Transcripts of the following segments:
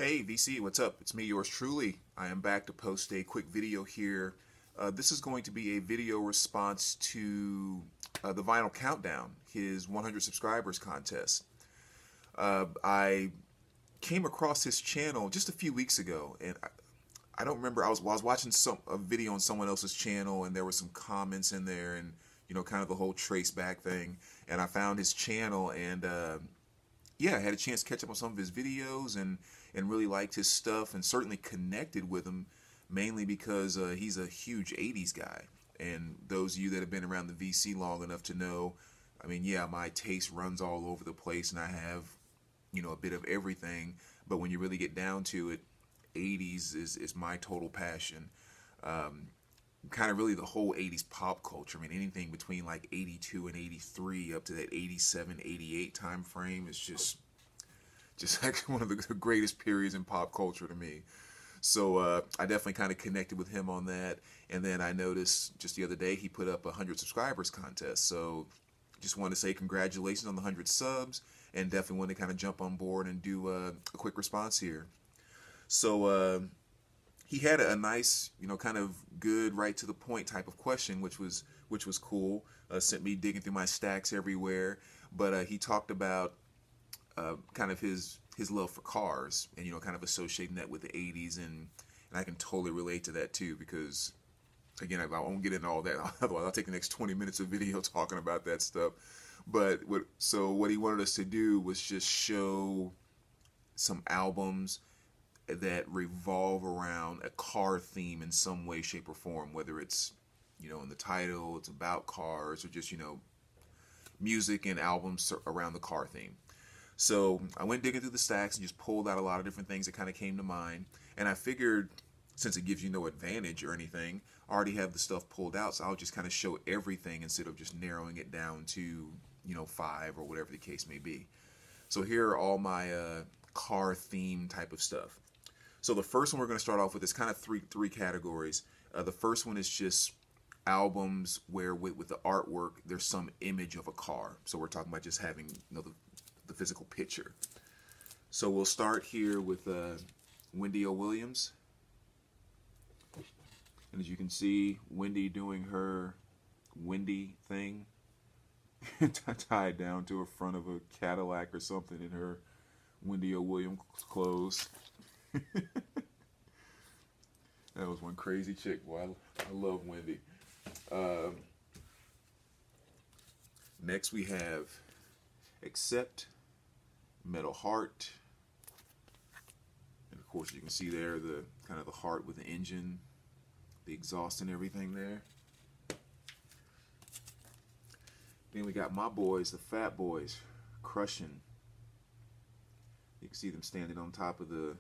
Hey VC, what's up? It's me, yours truly. I am back to post a quick video here. This is going to be a video response to the Vinyl Countdown, his 100 subscribers contest. I came across his channel just a few weeks ago, and I don't remember. I was watching a video on someone else's channel, and there were some comments in there, and kind of the whole trace back thing. And I found his channel, and yeah, I had a chance to catch up on some of his videos, and really liked his stuff, and certainly connected with him, mainly because he's a huge 80s guy. And those of you that have been around the VC long enough to know, I mean, yeah, my taste runs all over the place, and I have, a bit of everything. But when you really get down to it, 80s is my total passion. Kind of really the whole 80s pop culture. I mean, anything between like 82 and 83 up to that 87, 88 time frame is just like one of the greatest periods in pop culture to me. So I definitely kind of connected with him on that. And then I noticed just the other day he put up a 100 subscribers contest. So just want to say congratulations on the 100 subs, and definitely want to kind of jump on board and do a quick response here. So he had a nice, kind of good, right to the point type of question, which was cool. Sent me digging through my stacks everywhere. But he talked about kind of his love for cars, and kind of associating that with the 80s, and I can totally relate to that too, because again, I won't get into all that, otherwise I'll take the next 20 minutes of video talking about that stuff. But what he wanted us to do was just show some albums that revolve around a car theme in some way, shape, or form, whether it's in the title, it's about cars, or just music and albums around the car theme. So I went digging through the stacks and just pulled out a lot of different things that kind of came to mind. And I figured, since it gives you no advantage or anything, I already have the stuff pulled out, so I'll just kind of show everything instead of just narrowing it down to 5 or whatever the case may be. So here are all my car theme type of stuff. So the first one we're going to start off with is kind of three categories. The first one is just albums where with the artwork there's some image of a car. So we're talking about just having the physical picture. So we'll start here with Wendy O. Williams. And as you can see, Wendy doing her Wendy thing, tied down to the front of a Cadillac or something in her Wendy O. Williams clothes. That was one crazy chick, boy. I love Wendy. Next we have Accept, Metal Heart, and of course you can see there the kind of the heart with the engine, the exhaust and everything there. Then we got my boys, the Fat Boys, Crushing. You can see them standing on top of the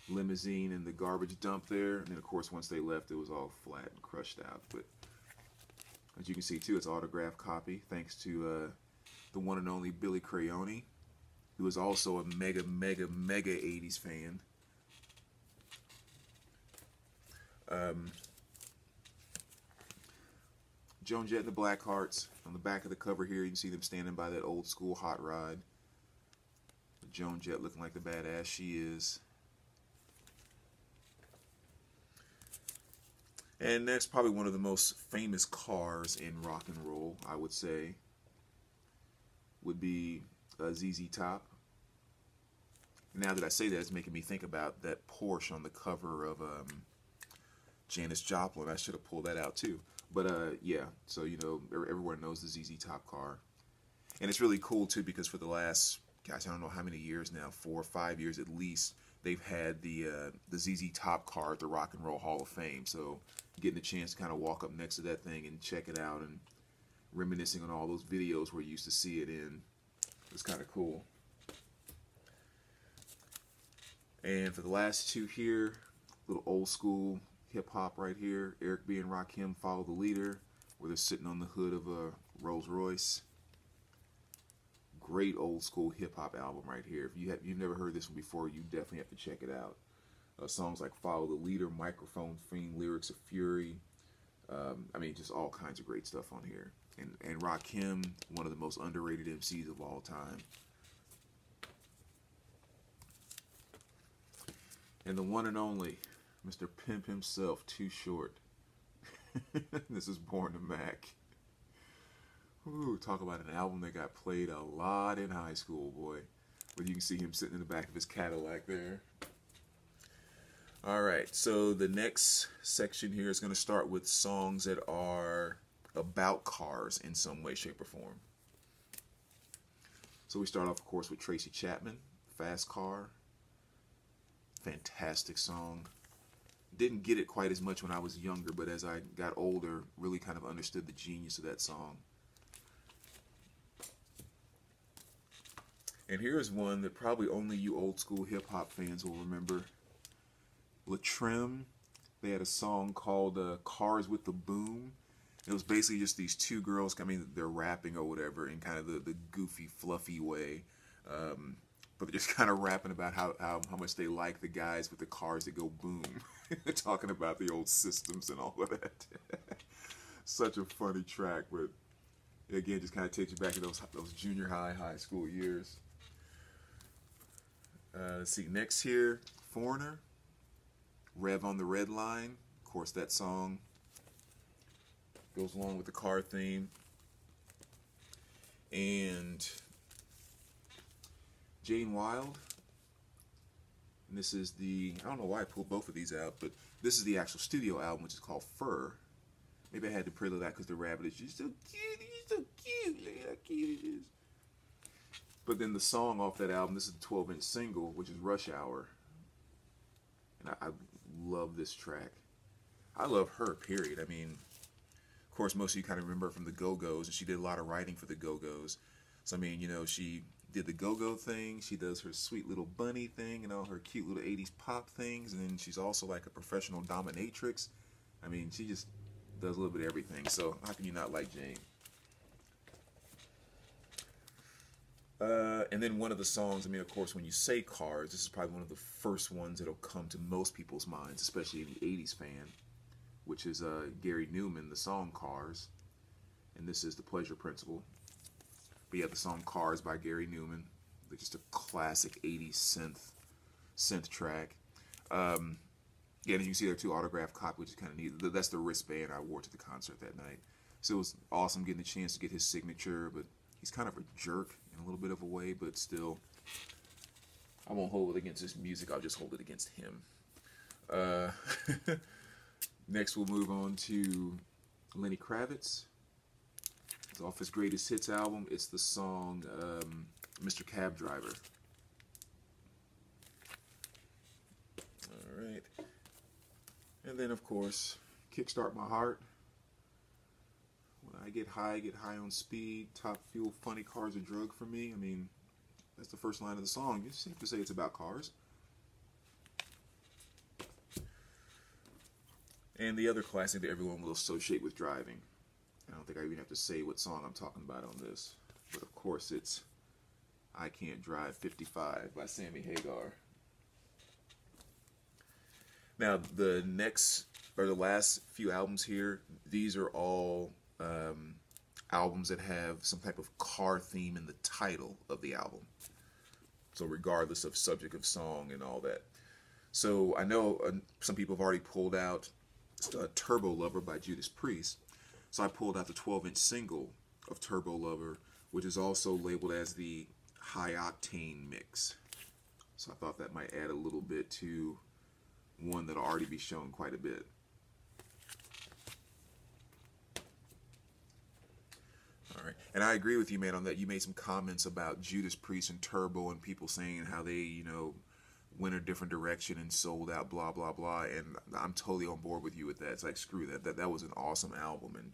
limousine and the garbage dump there, and then of course once they left it was all flat and crushed out. But as you can see too, it's autographed copy, thanks to the one and only Billy Crayoni, who is also a mega 80s fan. Joan Jett and the Blackhearts. On the back of the cover here, you can see them standing by that old school hot rod. Joan Jett looking like the badass she is. And next, probably one of the most famous cars in rock and roll, I would say, would be ZZ Top. Now that I say that, it's making me think about that Porsche on the cover of Janis Joplin. I should have pulled that out too. But yeah, so everyone knows the ZZ Top car. And it's really cool too, because for the last, gosh, I don't know how many years now, 4 or 5 years at least, they've had the ZZ Top car at the Rock and Roll Hall of Fame. So getting a chance to kind of walk up next to that thing and check it out, and reminiscing on all those videos where you used to see it in, was kind of cool. And for the last two here, little old school hip hop right here. Eric B. and Rakim, Follow the Leader, where they're sitting on the hood of a Rolls Royce. Great old school hip hop album right here. If you've never heard this one before, you definitely have to check it out. Songs like Follow the Leader, Microphone Fiend, Lyrics of Fury. I mean, just all kinds of great stuff on here. And Rakim, one of the most underrated MCs of all time. And the one and only Mr. Pimp himself, Too Short. This is Born to Mac. Ooh, talk about an album that got played a lot in high school, boy. But you can see him sitting in the back of his Cadillac there. Alright, so the next section here is going to start with songs that are about cars in some way, shape, or form. So we start off, of course, with Tracy Chapman, Fast Car. Fantastic song. Didn't get it quite as much when I was younger, but as I got older, really kind of understood the genius of that song. And here's one that probably only you old school hip-hop fans will remember. Latrim, they had a song called Cars with the Boom. It was basically just these two girls, I mean, they're rapping or whatever in kind of the goofy, fluffy way. But they're just kind of rapping about how much they like the guys with the cars that go boom. Talking about the old systems and all of that. Such a funny track, but again, just kind of takes you back to those junior high school years. Let's see, next here, Foreigner, Rev on the Red Line. Of course, that song goes along with the car theme. And Jane Wilde. And this is the, I don't know why I pulled both of these out, but this is the actual studio album, which is called Fur. Maybe I had to prelude that because the rabbit is just so cute. He's so cute. Look at how cute it is. But then the song off that album, this is the 12-inch single, which is Rush Hour. And I love this track. I love her, period. I mean, of course, most of you kind of remember her from the Go-Go's, and she did a lot of writing for the Go-Go's. So, I mean, you know, she did the Go-Go thing, she does her sweet little bunny thing, and all her cute little 80s pop things, and then she's also like a professional dominatrix. I mean, she just does a little bit of everything, so how can you not like Jane? And then one of the songs, I mean, of course, when you say Cars, this is probably one of the first ones that'll come to most people's minds, especially the 80s fan, which is Gary Newman, the song Cars, and this is The Pleasure Principle. But yeah, the song Cars by Gary Newman, just a classic 80s synth track. Yeah, and you can see there too, autographed copy, which is kind of neat. That's the wristband I wore to the concert that night. So it was awesome getting a chance to get his signature, but he's kind of a jerk in a little bit of a way, but still, I won't hold it against his music, I'll just hold it against him. Next we'll move on to Lenny Kravitz. It's off his Greatest Hits album. It's the song Mr. Cab Driver. Alright. And then of course, Kickstart My Heart. When I get high on speed, top fuel, funny cars a drug for me. I mean, that's the first line of the song. You seem to say it's about cars. And the other classic that everyone will associate with driving. I don't think I even have to say what song I'm talking about on this. But of course it's I Can't Drive 55 by Sammy Hagar. Now the next, or the last few albums here, these are all albums that have some type of car theme in the title of the album. So regardless of subject of song and all that. So I know some people have already pulled out Turbo Lover by Judas Priest. So I pulled out the 12-inch single of Turbo Lover, which is also labeled as the High Octane Mix. So I thought that might add a little bit to one that'll already be shown quite a bit. Alright, and I agree with you, man, on that. You made some comments about Judas Priest and Turbo and people saying how they, you know, went a different direction and sold out, blah, blah, blah, and I'm totally on board with you with that. It's like, screw that. That was an awesome album, and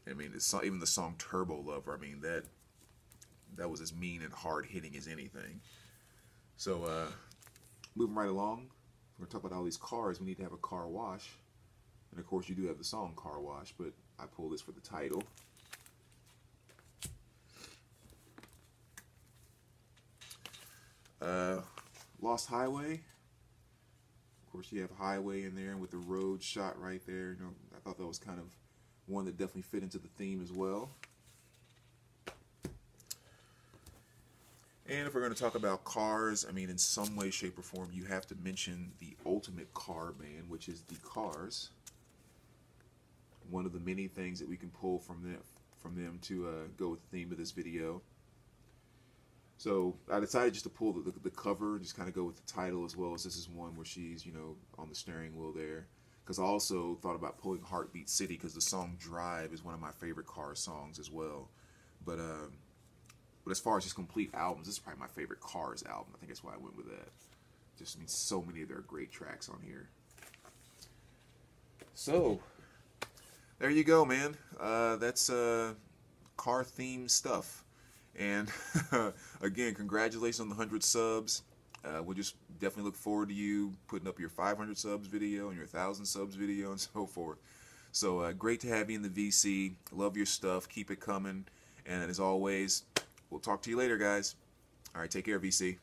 I mean, even the song Turbo Lover, I mean, that was as mean and hard-hitting as anything. So, moving right along, we're going to talk about all these cars. We need to have a car wash, and of course, you do have the song Car Wash, but I pulled this for the title. Lost Highway. Of course, you have Highway in there with the road shot right there. You know, I thought that was kind of one that definitely fit into the theme as well. And if we're going to talk about cars, I mean, in some way, shape, or form, you have to mention the ultimate car band, which is the Cars. One of the many things that we can pull from them to go with the theme of this video. So I decided just to pull the cover, just kind of go with the title, as well as this is one where she's, you know, on the steering wheel there. Because I also thought about pulling Heartbeat City, because the song Drive is one of my favorite Cars songs as well. But as far as just complete albums, this is probably my favorite Cars album. I think that's why I went with that. Just, I mean, so many of their great tracks on here. So there you go, man. That's car themed stuff. And again, congratulations on the 100 subs. We'll just definitely look forward to you putting up your 500 subs video and your 1,000 subs video and so forth. So great to have you in the VC. Love your stuff. Keep it coming. And as always, we'll talk to you later, guys. All right, take care, VC.